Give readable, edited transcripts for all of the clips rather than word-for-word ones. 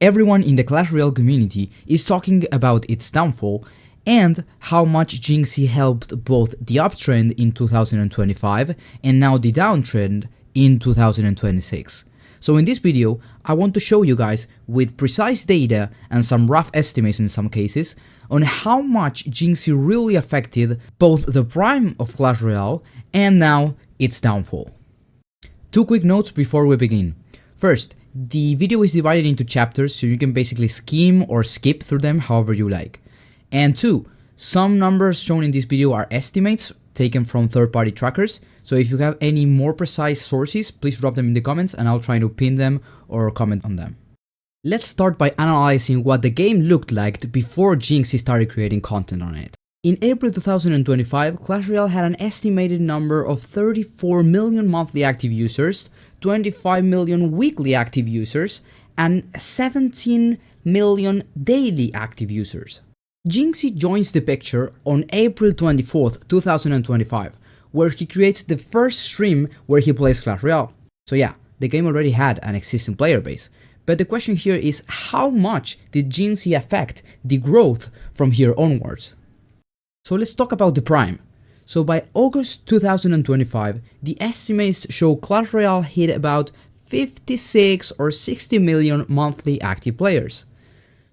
Everyone in the Clash Royale community is talking about its downfall and how much Jynxzi helped both the uptrend in 2025 and now the downtrend in 2026. So in this video, I want to show you guys with precise data and some rough estimates in some cases on how much Jynxzi really affected both the prime of Clash Royale and now its downfall. Two quick notes before we begin. First, the video is divided into chapters, so you can basically skim or skip through them however you like. And two, some numbers shown in this video are estimates taken from third-party trackers, so if you have any more precise sources, please drop them in the comments and I'll try to pin them or comment on them. Let's start by analyzing what the game looked like before Jynxzi started creating content on it. In April 2025, Clash Royale had an estimated number of 34 million monthly active users, 25 million weekly active users, and 17 million daily active users. Jynxzi joins the picture on April 24th, 2025, where he creates the first stream where he plays Clash Royale. So yeah, the game already had an existing player base, but the question here is how much did Jynxzi affect the growth from here onwards? So let's talk about the prime. So by August 2025, the estimates show Clash Royale hit about 56 or 60 million monthly active players.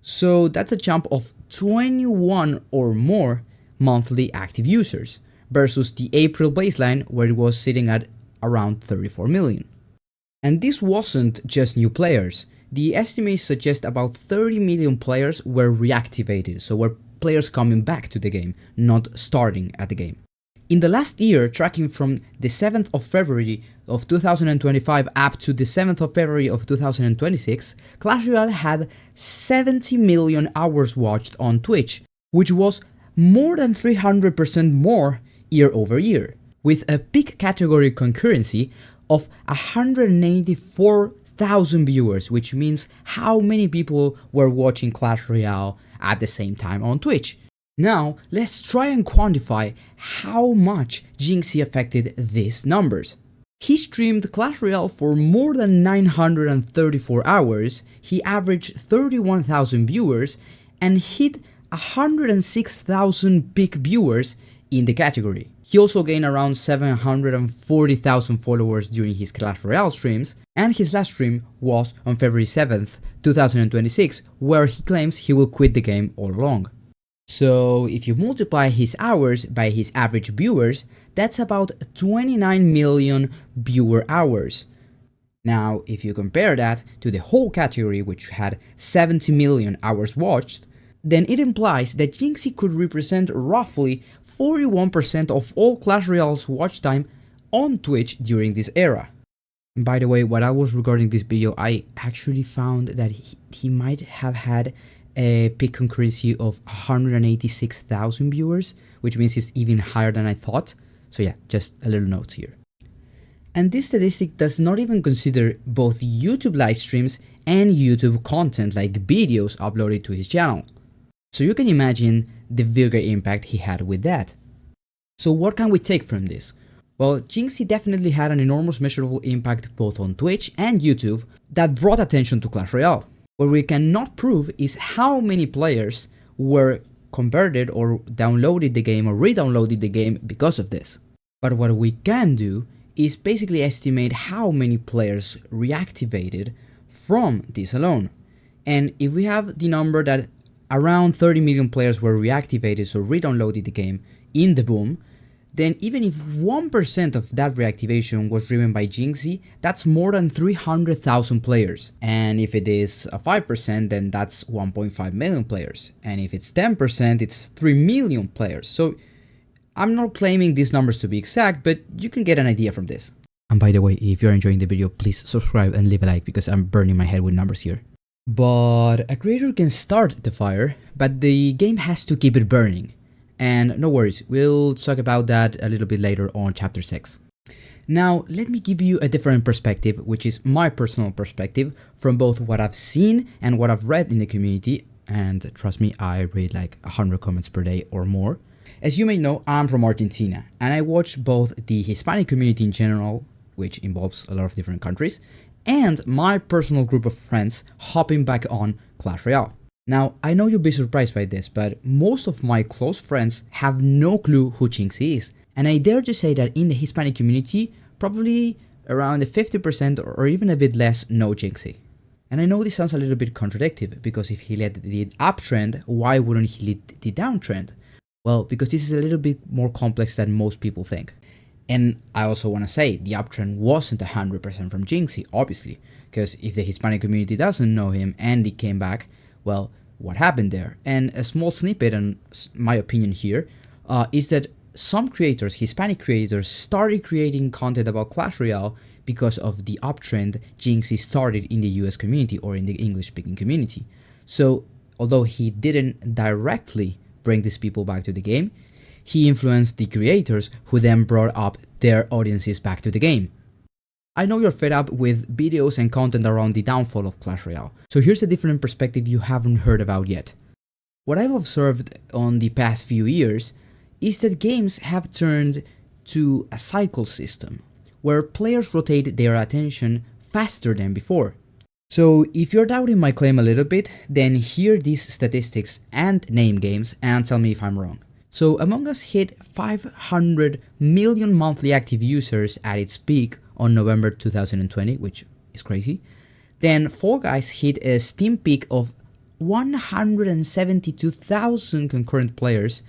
So that's a jump of 21 or more monthly active users versus the April baseline where it was sitting at around 34 million. And this wasn't just new players. The estimates suggest about 30 million players were reactivated, so were players coming back to the game, not starting at the game. In the last year, tracking from the 7th of February of 2025 up to the 7th of February of 2026, Clash Royale had 70 million hours watched on Twitch, which was more than 300% more year over year, with a peak category concurrency of 184,000 viewers, which means how many people were watching Clash Royale at the same time on Twitch. Now, let's try and quantify how much Jynxzi affected these numbers. He streamed Clash Royale for more than 934 hours, he averaged 31,000 viewers, and hit 106,000 peak viewers in the category. He also gained around 740,000 followers during his Clash Royale streams, and his last stream was on February 7th, 2026, where he claims he will quit the game all along. So if you multiply his hours by his average viewers, that's about 29 million viewer hours. Now, if you compare that to the whole category, which had 70 million hours watched, then it implies that Jynxzi could represent roughly 41% of all Clash Royale's watch time on Twitch during this era. And by the way, while I was recording this video, I actually found that he might have had a peak concurrency of 186,000 viewers, which means it's even higher than I thought. So yeah, just a little note here. And this statistic does not even consider both YouTube live streams and YouTube content like videos uploaded to his channel. So you can imagine the bigger impact he had with that. So what can we take from this? Well, Jynxzi definitely had an enormous measurable impact both on Twitch and YouTube that brought attention to Clash Royale. What we cannot prove is how many players were converted or downloaded the game or re-downloaded the game because of this. But what we can do is basically estimate how many players reactivated from this alone. And if we have the number that around 30 million players were reactivated, so re-downloaded the game in the boom, then even if 1% of that reactivation was driven by Jynxzi, that's more than 300,000 players. And if it is a 5%, then that's 1.5 million players. And if it's 10%, it's 3 million players. So I'm not claiming these numbers to be exact, but you can get an idea from this. And by the way, if you're enjoying the video, please subscribe and leave a like because I'm burning my head with numbers here. But a creator can start the fire, but the game has to keep it burning. And no worries, we'll talk about that a little bit later on chapter 6. Now, let me give you a different perspective, which is my personal perspective from both what I've seen and what I've read in the community. And trust me, I read like 100 comments per day or more. As you may know, I'm from Argentina, and I watch both the Hispanic community in general, which involves a lot of different countries, and my personal group of friends hopping back on Clash Royale. Now, I know you'll be surprised by this, but most of my close friends have no clue who Jynxzi is, and I dare to say that in the Hispanic community, probably around 50% or even a bit less know Jynxzi. And I know this sounds a little bit contradictory, because if he led the uptrend, why wouldn't he lead the downtrend? Well, because this is a little bit more complex than most people think. And I also want to say, the uptrend wasn't 100% from Jynxzi, obviously, because if the Hispanic community doesn't know him and he came back, well, what happened there? And a small snippet, and my opinion here, is that some creators, Hispanic creators, started creating content about Clash Royale because of the uptrend Jynxzi started in the US community or in the English-speaking community. So, although he didn't directly bring these people back to the game, he influenced the creators who then brought up their audiences back to the game. I know you're fed up with videos and content around the downfall of Clash Royale, so here's a different perspective you haven't heard about yet. What I've observed on the past few years is that games have turned to a cycle system, where players rotate their attention faster than before. So if you're doubting my claim a little bit, then hear these statistics and name games and tell me if I'm wrong. So Among Us hit 500 million monthly active users at its peak on November 2020, which is crazy. Then Fall Guys hit a Steam peak of 172,000 concurrent players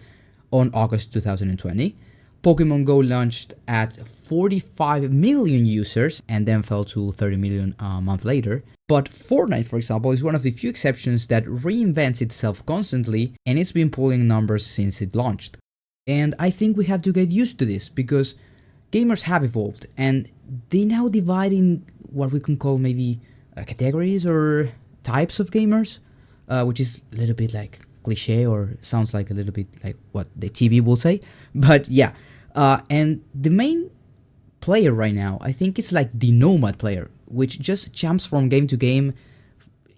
on August 2020. Pokemon Go launched at 45 million users and then fell to 30 million a month later. But Fortnite, for example, is one of the few exceptions that reinvents itself constantly, and it's been pulling numbers since it launched. And I think we have to get used to this, because gamers have evolved and they now divide in what we can call maybe categories or types of gamers, which is a little bit like cliche or sounds like a little bit like what the TV will say. But yeah, and the main player right now, I think it's like the nomad player, which just jumps from game to game,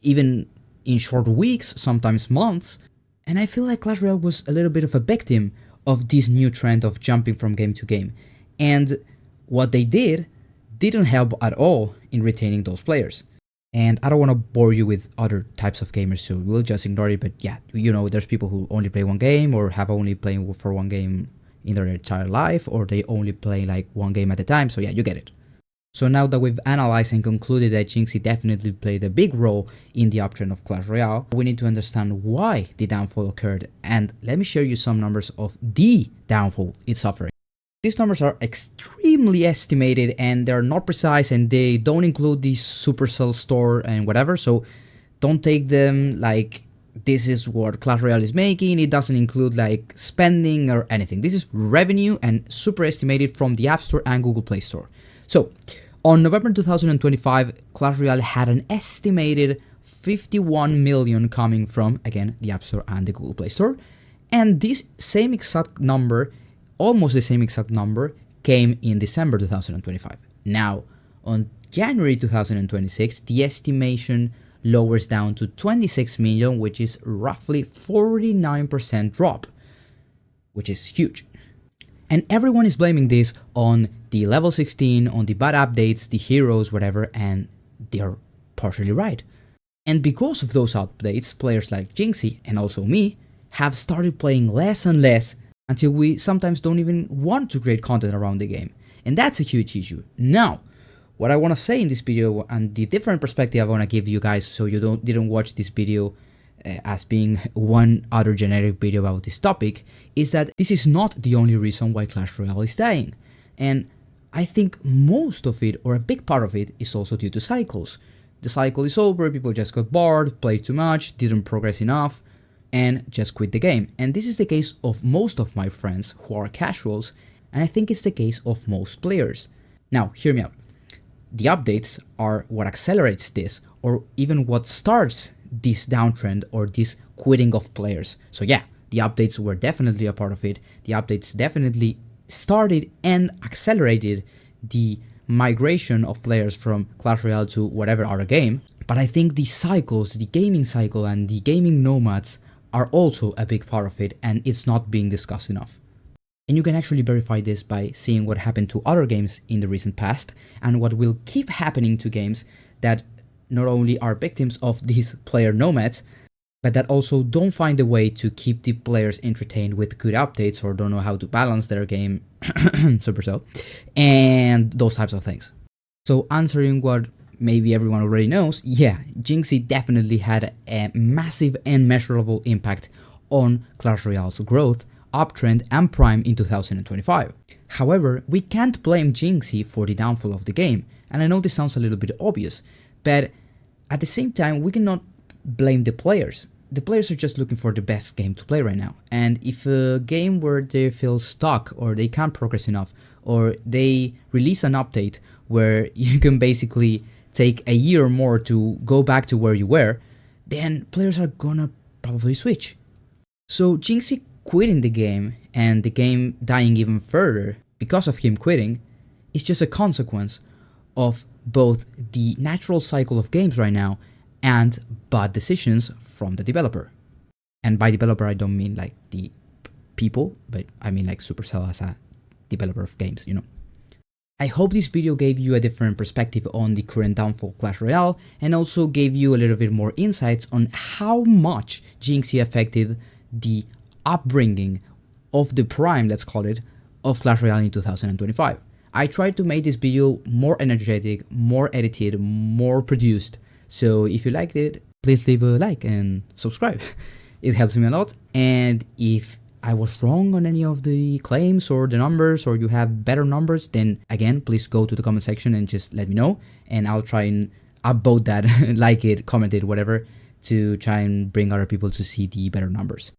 even in short weeks, sometimes months. And I feel like Clash Royale was a little bit of a victim of this new trend of jumping from game to game. And what they didn't help at all in retaining those players. And I don't want to bore you with other types of gamers, so we'll just ignore it. But yeah, you know, there's people who only play one game or have only playing for one game in their entire life, or they only play like one game at a time. So yeah, you get it. So now that we've analyzed and concluded that Jynxzi definitely played a big role in the uptrend of Clash Royale, we need to understand why the downfall occurred, and let me share you some numbers of the downfall it's suffering. These numbers are extremely estimated and they're not precise, and they don't include the Supercell store and whatever, so don't take them like this is what Clash Royale is making. It doesn't include like spending or anything. This is revenue and super estimated from the App Store and Google Play Store. So on November 2025, Clash Royale had an estimated 51 million coming from, again, the App Store and the Google Play Store. And this same exact number, almost the same exact number, came in December 2025. Now, on January 2026, the estimation lowers down to 26 million, which is roughly 49% drop, which is huge. And everyone is blaming this on the level 16, on the bad updates, the heroes, whatever, and they're partially right. And because of those updates, players like Jynxzi, and also me, have started playing less and less until we sometimes don't even want to create content around the game. And that's a huge issue. Now, what I want to say in this video, and the different perspective I want to give you guys so you didn't watch this video as being one other generic video about this topic, is that this is not the only reason why Clash Royale is dying. And I think most of it, or a big part of it, is also due to cycles. The cycle is over, people just got bored, played too much, didn't progress enough, and just quit the game. And this is the case of most of my friends who are casuals, and I think it's the case of most players. Now, hear me out. The updates are what accelerates this, or even what starts this downtrend or this quitting of players. So yeah, the updates were definitely a part of it. The updates definitely started and accelerated the migration of players from Clash Royale to whatever other game. But I think the cycles, the gaming cycle and the gaming nomads are also a big part of it, and it's not being discussed enough. And you can actually verify this by seeing what happened to other games in the recent past and what will keep happening to games that not only are victims of these player nomads, but that also don't find a way to keep the players entertained with good updates or don't know how to balance their game, Supercell, and those types of things. So answering what maybe everyone already knows, yeah, Jynxzi definitely had a massive and measurable impact on Clash Royale's growth, uptrend and prime in 2025. However, we can't blame Jynxzi for the downfall of the game, and I know this sounds a little bit obvious, but at the same time we cannot blame the players. The players are just looking for the best game to play right now, and if a game where they feel stuck or they can't progress enough, or they release an update where you can basically take a year or more to go back to where you were, then players are gonna probably switch. So Jynxzi quitting the game and the game dying even further because of him quitting is just a consequence of both the natural cycle of games right now and bad decisions from the developer. And by developer I don't mean like the people, but I mean like Supercell as a developer of games, you know. I hope this video gave you a different perspective on the current downfall of Clash Royale and also gave you a little bit more insights on how much Jynxzi affected the upbringing of the prime, let's call it, of Clash Royale in 2025. I tried to make this video more energetic, more edited, more produced, so if you liked it, please leave a like and subscribe. It helps me a lot, and if I was wrong on any of the claims or the numbers, or you have better numbers, then again, please go to the comment section and just let me know, and I'll try and upvote that, like it, comment it, whatever, to try and bring other people to see the better numbers.